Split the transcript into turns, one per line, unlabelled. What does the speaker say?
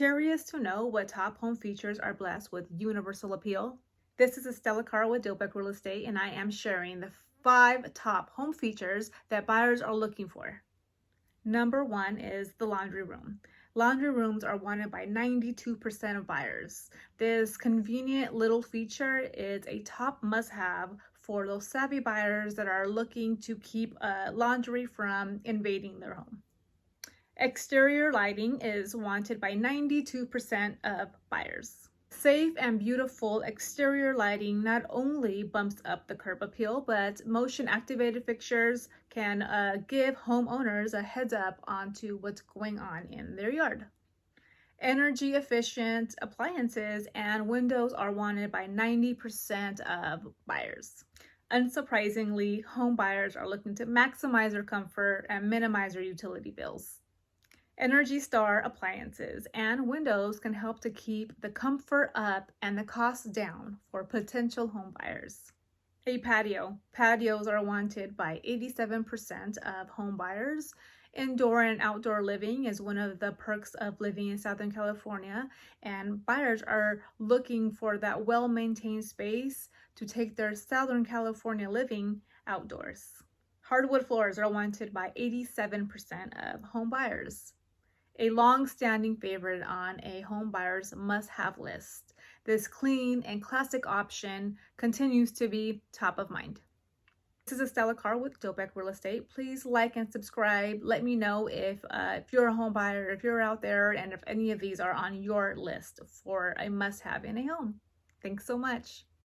Curious to know what top home features are blessed with universal appeal? This is Estella Carr with Dilbeck Real Estate, and I am sharing the 5 top home features that buyers are looking for. Number 1 is the laundry room. Laundry rooms are wanted by 92% of buyers. This convenient little feature is a top must-have for those savvy buyers that are looking to keep laundry from invading their home. Exterior lighting is wanted by 92% of buyers. Safe and beautiful exterior lighting not only bumps up the curb appeal, but motion activated fixtures can give homeowners a heads up onto what's going on in their yard. Energy efficient appliances and windows are wanted by 90% of buyers. Unsurprisingly, home buyers are looking to maximize their comfort and minimize their utility bills. Energy Star appliances and windows can help to keep the comfort up and the costs down for potential home buyers. A patio. Patios are wanted by 87% of home buyers. Indoor and outdoor living is one of the perks of living in Southern California, and buyers are looking for that well-maintained space to take their Southern California living outdoors. Hardwood floors are wanted by 87% of home buyers. A long-standing favorite on a home buyer's must-have list. This clean and classic option continues to be top of mind. This is Estella Carr with Dilbeck Real Estate. Please like and subscribe. Let me know if you're a home buyer, if you're out there, and if any of these are on your list for a must-have in a home. Thanks so much.